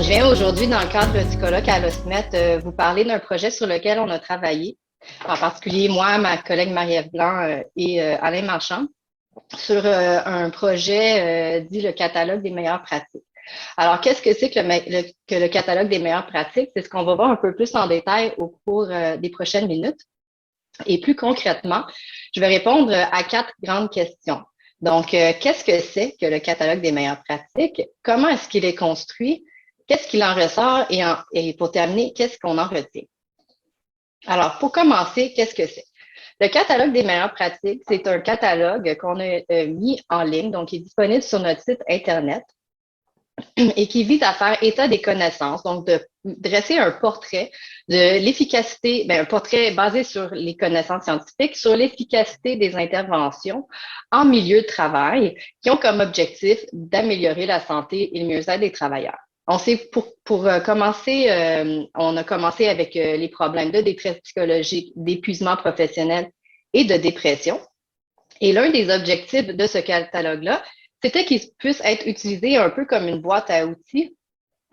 Je viens aujourd'hui, dans le cadre du colloque à l'OSMET, vous parler d'un projet sur lequel on a travaillé, en particulier moi, ma collègue Marie-Ève Blanc et Alain Marchand, sur un projet dit le catalogue des meilleures pratiques. Alors, qu'est-ce que c'est que le catalogue des meilleures pratiques? C'est ce qu'on va voir un peu plus en détail au cours des prochaines minutes. Et plus concrètement, je vais répondre à 4 grandes questions. Donc, qu'est-ce que c'est que le catalogue des meilleures pratiques? Comment est-ce qu'il est construit? Qu'est-ce qu'il en ressort? Et pour terminer, qu'est-ce qu'on en retient? Alors, pour commencer, qu'est-ce que c'est? Le catalogue des meilleures pratiques, c'est un catalogue qu'on a mis en ligne, donc qui est disponible sur notre site Internet et qui vise à faire état des connaissances, donc de dresser un portrait de l'efficacité, un portrait basé sur les connaissances scientifiques, sur l'efficacité des interventions en milieu de travail qui ont comme objectif d'améliorer la santé et le mieux-être des travailleurs. Pour commencer, on a commencé avec les problèmes de détresse psychologique, d'épuisement professionnel et de dépression. Et l'un des objectifs de ce catalogue-là, c'était qu'il puisse être utilisé un peu comme une boîte à outils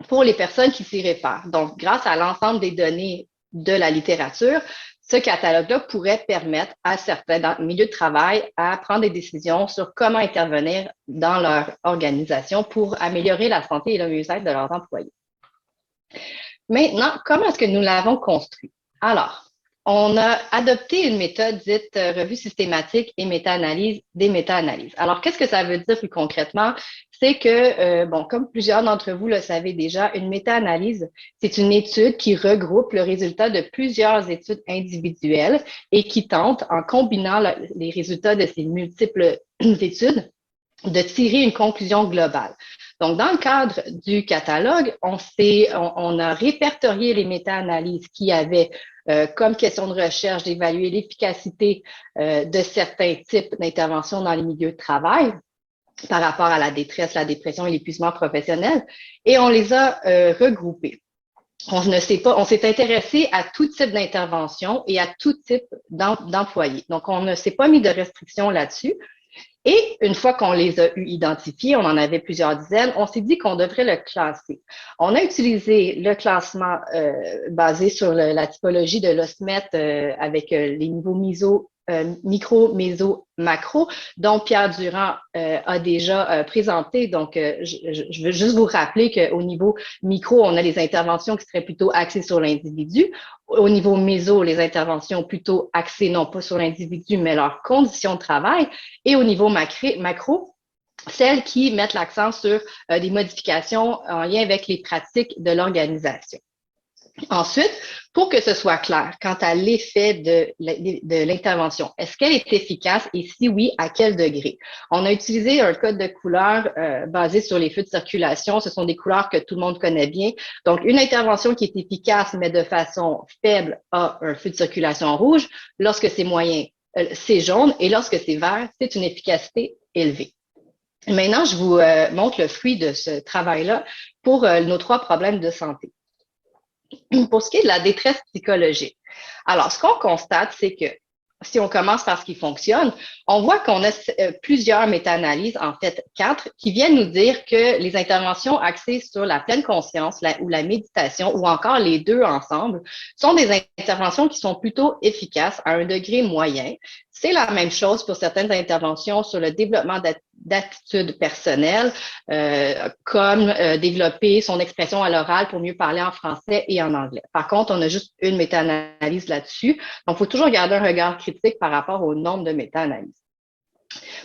pour les personnes qui s'y réfèrent. Donc, grâce à l'ensemble des données de la littérature, ce catalogue-là pourrait permettre à certains milieux de travail à prendre des décisions sur comment intervenir dans leur organisation pour améliorer la santé et le mieux-être de leurs employés. Maintenant, comment est-ce que nous l'avons construit? Alors, on a adopté une méthode dite revue systématique et méta-analyse des méta-analyses. Alors, qu'est-ce que ça veut dire plus concrètement? C'est que, comme plusieurs d'entre vous le savez déjà, une méta-analyse, c'est une étude qui regroupe le résultat de plusieurs études individuelles et qui tente, en combinant les résultats de ces multiples études, de tirer une conclusion globale. Donc, dans le cadre du catalogue, on a répertorié les méta-analyses qui avaient comme question de recherche d'évaluer l'efficacité de certains types d'interventions dans les milieux de travail par rapport à la détresse, la dépression et l'épuisement professionnel, et on les a regroupés. On s'est intéressé à tout type d'intervention et à tout type d'employés. Donc, on ne s'est pas mis de restrictions là-dessus. Et une fois qu'on les a identifiés, on en avait plusieurs dizaines, on s'est dit qu'on devrait le classer. On a utilisé le classement basé sur la typologie de l'OSMET avec les niveaux micro, méso, macro, dont Pierre Durand a déjà présenté. Donc, je veux juste vous rappeler qu'au niveau micro, on a les interventions qui seraient plutôt axées sur l'individu. Au niveau méso, les interventions plutôt axées non pas sur l'individu, mais leurs conditions de travail. Et au niveau macro, celles qui mettent l'accent sur des modifications en lien avec les pratiques de l'organisation. Ensuite, pour que ce soit clair quant à l'effet de l'intervention, est-ce qu'elle est efficace et si oui, à quel degré? On a utilisé un code de couleurs basé sur les feux de circulation. Ce sont des couleurs que tout le monde connaît bien. Donc, une intervention qui est efficace, mais de façon faible, a un feu de circulation rouge. Lorsque c'est moyen, c'est jaune. Et lorsque c'est vert, c'est une efficacité élevée. Maintenant, je vous montre le fruit de ce travail-là pour nos 3 problèmes de santé. Pour ce qui est de la détresse psychologique, alors ce qu'on constate, c'est que si on commence par ce qui fonctionne, on voit qu'on a plusieurs méta-analyses, en fait 4, qui viennent nous dire que les interventions axées sur la pleine conscience ou la méditation, ou encore les deux ensemble, sont des interventions qui sont plutôt efficaces à un degré moyen. C'est la même chose pour certaines interventions sur le développement d'attitudes personnelles, comme développer son expression à l'oral pour mieux parler en français et en anglais. Par contre, on a juste une méta-analyse là-dessus. Donc, il faut toujours garder un regard critique par rapport au nombre de méta-analyses.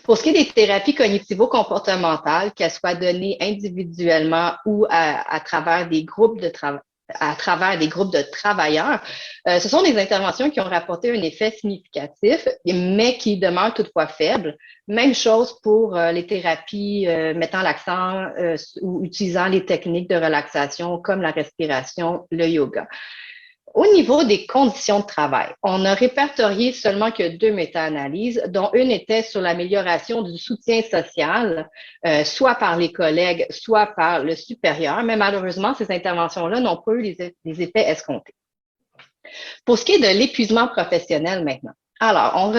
Pour ce qui est des thérapies cognitivo-comportementales, qu'elles soient données individuellement ou à travers des groupes de travail, travailleurs. Ce sont des interventions qui ont rapporté un effet significatif, mais qui demeurent toutefois faibles. Même chose pour les thérapies mettant l'accent ou utilisant les techniques de relaxation comme la respiration, le yoga. Au niveau des conditions de travail, on a répertorié seulement que 2 méta-analyses, dont une était sur l'amélioration du soutien social, soit par les collègues, soit par le supérieur, mais malheureusement, ces interventions-là n'ont pas eu les effets escomptés. Pour ce qui est de l'épuisement professionnel maintenant, alors,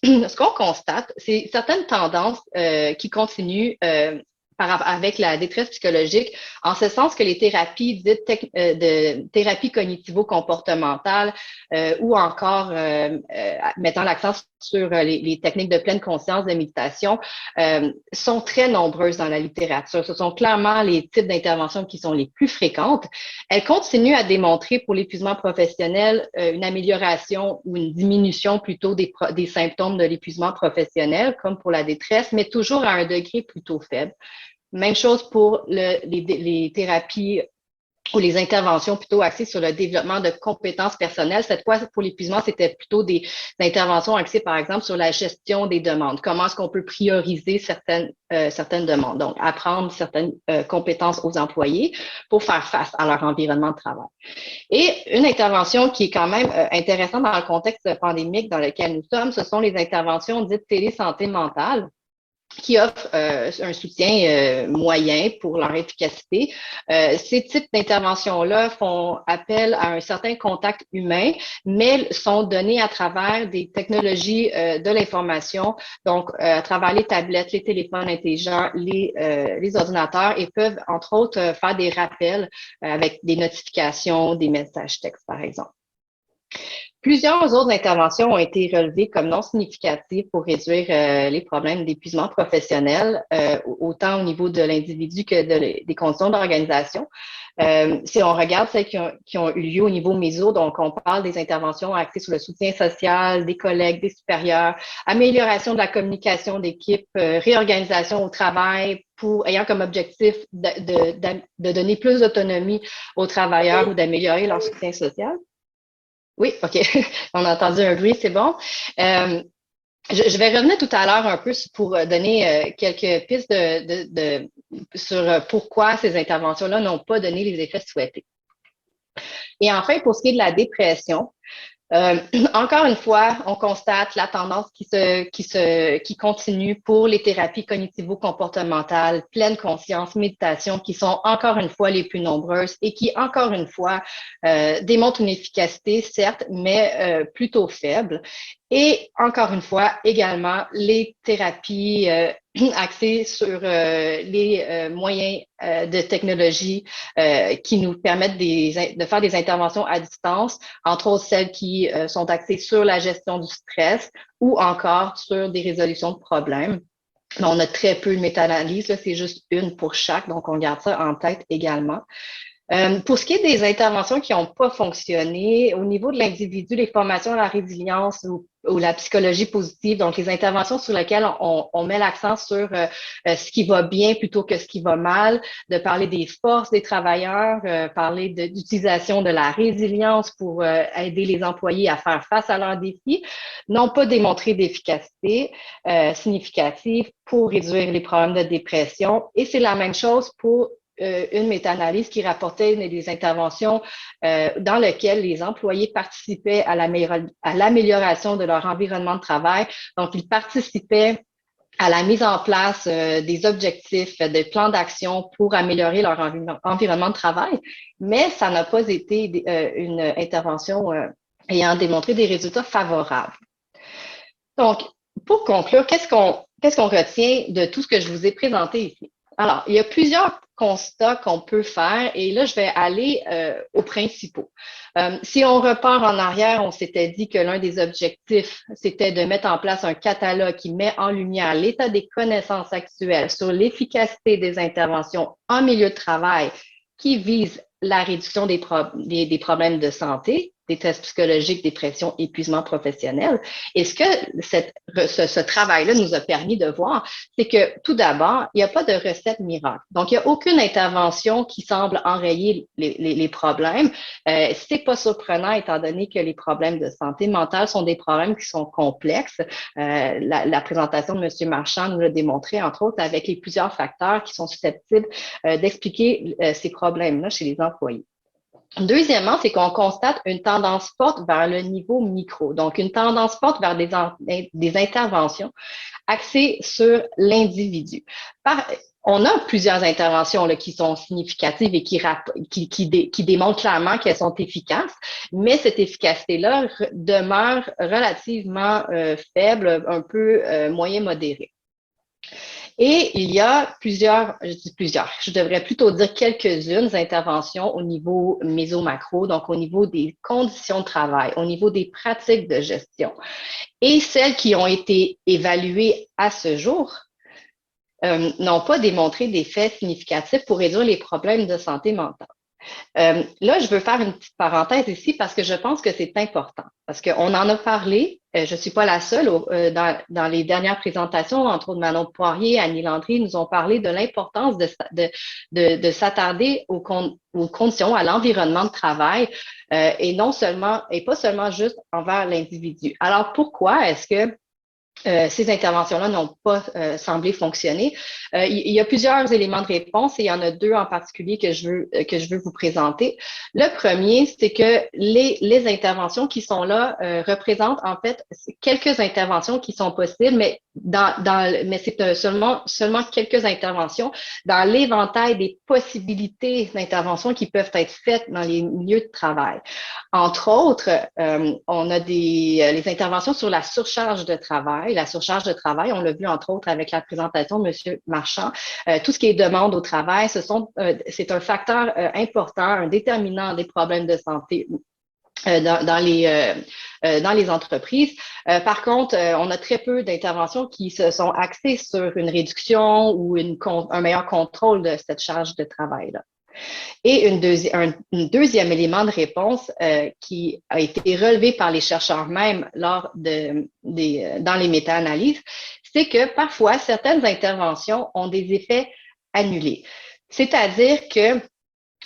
ce qu'on constate, c'est certaines tendances qui continuent avec la détresse psychologique, en ce sens que les thérapies dites de thérapie cognitivo-comportementale ou encore mettant l'accent sur les techniques de pleine conscience de méditation sont très nombreuses dans la littérature. Ce sont clairement les types d'interventions qui sont les plus fréquentes. Elles continuent à démontrer pour l'épuisement professionnel une amélioration ou une diminution plutôt des symptômes de l'épuisement professionnel, comme pour la détresse, mais toujours à un degré plutôt faible. Même chose pour les thérapies ou les interventions plutôt axées sur le développement de compétences personnelles. Cette fois, pour l'épuisement, c'était plutôt des interventions axées, par exemple, sur la gestion des demandes. Comment est-ce qu'on peut prioriser certaines demandes? Donc, apprendre certaines compétences aux employés pour faire face à leur environnement de travail. Et une intervention qui est quand même intéressante dans le contexte pandémique dans lequel nous sommes, ce sont les interventions dites télésanté mentale, qui offrent un soutien moyen pour leur efficacité. Ces types d'interventions-là font appel à un certain contact humain, mais sont donnés à travers des technologies de l'information, donc à travers les tablettes, les téléphones intelligents, les ordinateurs, et peuvent, entre autres, faire des rappels avec des notifications, des messages textes, par exemple. Plusieurs autres interventions ont été relevées comme non significatives pour réduire les problèmes d'épuisement professionnel, autant au niveau de l'individu que des conditions d'organisation. Si on regarde celles qui ont eu lieu au niveau méso, donc on parle des interventions axées sur le soutien social, des collègues, des supérieurs, amélioration de la communication d'équipe, réorganisation au travail, ayant comme objectif de donner plus d'autonomie aux travailleurs ou d'améliorer leur soutien social. Oui, OK. On a entendu un bruit, c'est bon. Je vais revenir tout à l'heure un peu pour donner quelques pistes sur pourquoi ces interventions-là n'ont pas donné les effets souhaités. Et enfin, pour ce qui est de la dépression, encore une fois, on constate la tendance qui continue pour les thérapies cognitivo-comportementales, pleine conscience, méditation, qui sont encore une fois les plus nombreuses et qui, encore une fois, démontrent une efficacité, certes, mais plutôt faible. Et encore une fois, également, les thérapies axées sur les moyens de technologie qui nous permettent de faire des interventions à distance, entre autres celles qui sont axées sur la gestion du stress ou encore sur des résolutions de problèmes. Mais on a très peu de méta-analyse, c'est juste une pour chaque, donc on garde ça en tête également. Pour ce qui est des interventions qui n'ont pas fonctionné, au niveau de l'individu, les formations à la résilience ou la psychologie positive, donc les interventions sur lesquelles on met l'accent sur ce qui va bien plutôt que ce qui va mal, de parler des forces des travailleurs, parler d'utilisation de la résilience pour aider les employés à faire face à leurs défis, n'ont pas démontré d'efficacité significative pour réduire les problèmes de dépression. Et c'est la même chose pour une méta-analyse qui rapportait des interventions dans lesquelles les employés participaient à l'amélioration de leur environnement de travail. Donc, ils participaient à la mise en place des objectifs, des plans d'action pour améliorer leur environnement de travail, mais ça n'a pas été une intervention ayant démontré des résultats favorables. Donc, pour conclure, qu'est-ce qu'on retient de tout ce que je vous ai présenté ici? Alors, il y a plusieurs constats qu'on peut faire et là, je vais aller aux principaux. Si on repart en arrière, on s'était dit que l'un des objectifs, c'était de mettre en place un catalogue qui met en lumière l'état des connaissances actuelles sur l'efficacité des interventions en milieu de travail qui vise la réduction des problèmes de santé, des tests psychologiques, dépression, épuisement professionnel. Et ce que ce travail-là nous a permis de voir, c'est que tout d'abord, il n'y a pas de recette miracle. Donc, il n'y a aucune intervention qui semble enrayer les problèmes. C'est pas surprenant étant donné que les problèmes de santé mentale sont des problèmes qui sont complexes. La présentation de M. Marchand nous l'a démontré, entre autres, avec les plusieurs facteurs qui sont susceptibles d'expliquer ces problèmes-là chez les employés. Deuxièmement, c'est qu'on constate une tendance forte vers le niveau micro, donc une tendance forte vers des interventions axées sur l'individu. On a plusieurs interventions là, qui sont significatives et qui démontrent clairement qu'elles sont efficaces, mais cette efficacité-là demeure relativement faible, un peu moyen modérée. Et il y a je devrais plutôt dire quelques-unes interventions au niveau méso-macro, donc au niveau des conditions de travail, au niveau des pratiques de gestion. Et celles qui ont été évaluées à ce jour n'ont pas démontré d'effets significatifs pour réduire les problèmes de santé mentale. Là, je veux faire une petite parenthèse ici parce que je pense que c'est important. Parce qu'on en a parlé, je ne suis pas la seule, dans les dernières présentations, entre autres Manon Poirier, Annie Landry, nous ont parlé de l'importance de s'attarder aux conditions, à l'environnement de travail, et pas seulement juste envers l'individu. Alors, pourquoi est-ce que ces interventions-là n'ont pas semblé fonctionner. Il y a plusieurs éléments de réponse et il y en a deux en particulier que je veux vous présenter. Le premier, c'est que les interventions qui sont là représentent en fait quelques interventions qui sont possibles, mais mais c'est seulement quelques interventions dans l'éventail des possibilités d'intervention qui peuvent être faites dans les milieux de travail. Entre autres, on a les interventions sur la surcharge de travail. La surcharge de travail, on l'a vu entre autres avec la présentation de M. Marchand. Tout ce qui est demande au travail, c'est un facteur important, un déterminant des problèmes de santé dans les entreprises. Par contre, on a très peu d'interventions qui se sont axées sur une réduction ou un meilleur contrôle de cette charge de travail-là. Et un deuxième élément de réponse qui a été relevé par les chercheurs même dans les méta-analyses, c'est que parfois, certaines interventions ont des effets annulés. C'est-à-dire que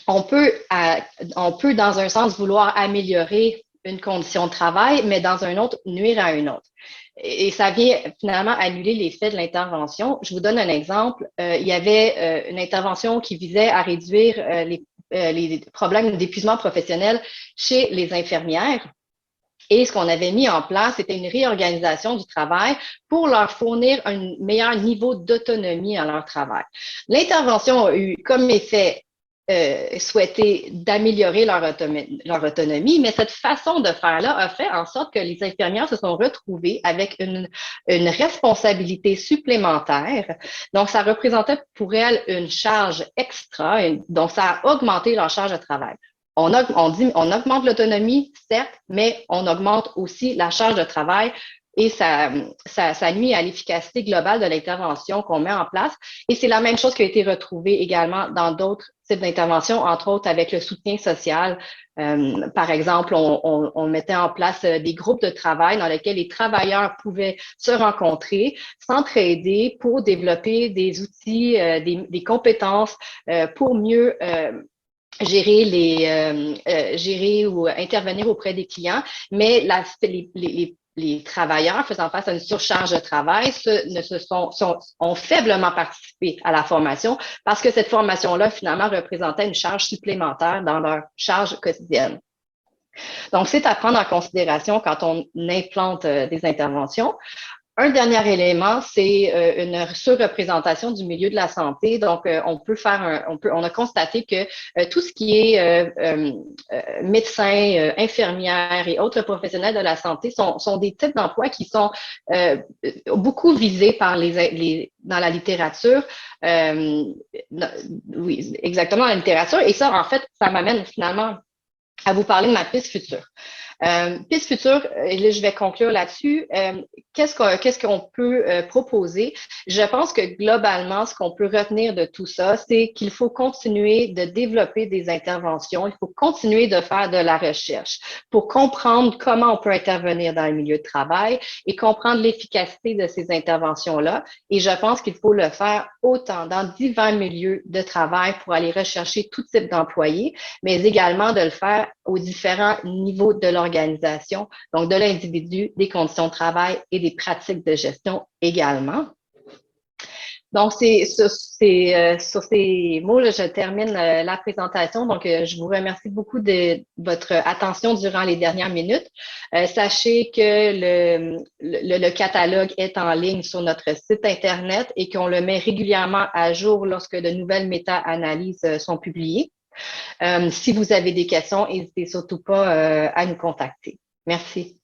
on peut, dans un sens, vouloir améliorer une condition de travail, mais dans un autre, nuire à une autre. Et ça vient finalement annuler l'effet de l'intervention. Je vous donne un exemple. Il y avait une intervention qui visait à réduire les problèmes d'épuisement professionnel chez les infirmières. Et ce qu'on avait mis en place, c'était une réorganisation du travail pour leur fournir un meilleur niveau d'autonomie à leur travail. L'intervention a eu comme effet souhaité d'améliorer leur autonomie, mais cette façon de faire-là a fait en sorte que les infirmières se sont retrouvées avec une responsabilité supplémentaire. Donc, ça représentait pour elles une charge extra, donc ça a augmenté leur charge de travail. On augmente l'autonomie, certes, mais on augmente aussi la charge de travail et ça nuit à l'efficacité globale de l'intervention qu'on met en place. Et c'est la même chose qui a été retrouvée également dans d'autres types d'interventions, entre autres avec le soutien social. Par exemple, on mettait en place des groupes de travail dans lesquels les travailleurs pouvaient se rencontrer, s'entraider pour développer des outils, des compétences pour mieux gérer ou intervenir auprès des clients, mais les travailleurs faisant face à une surcharge de travail ont faiblement participé à la formation parce que cette formation-là, finalement, représentait une charge supplémentaire dans leur charge quotidienne. Donc, c'est à prendre en considération quand on implante des interventions. Un dernier élément, c'est une surreprésentation du milieu de la santé. Donc, on a constaté que tout ce qui est médecins, infirmières et autres professionnels de la santé sont des types d'emplois qui sont beaucoup visés par dans la littérature. Oui, exactement, la littérature. Et ça, en fait, ça m'amène finalement à vous parler de ma piste future. Piste future, et là, je vais conclure là-dessus. Qu'est-ce qu'on peut proposer? Je pense que globalement, ce qu'on peut retenir de tout ça, c'est qu'il faut continuer de développer des interventions, il faut continuer de faire de la recherche pour comprendre comment on peut intervenir dans le milieu de travail et comprendre l'efficacité de ces interventions-là. Et je pense qu'il faut le faire autant dans divers milieux de travail pour aller rechercher tout type d'employés, mais également de le faire aux différents niveaux de l'organisation, donc de l'individu, des conditions de travail et des pratiques de gestion également. Donc, sur ces mots, là, je termine la présentation. Donc, je vous remercie beaucoup de votre attention durant les dernières minutes. Sachez que le catalogue est en ligne sur notre site Internet et qu'on le met régulièrement à jour lorsque de nouvelles méta-analyses sont publiées. Si vous avez des questions, n'hésitez surtout pas à nous contacter. Merci.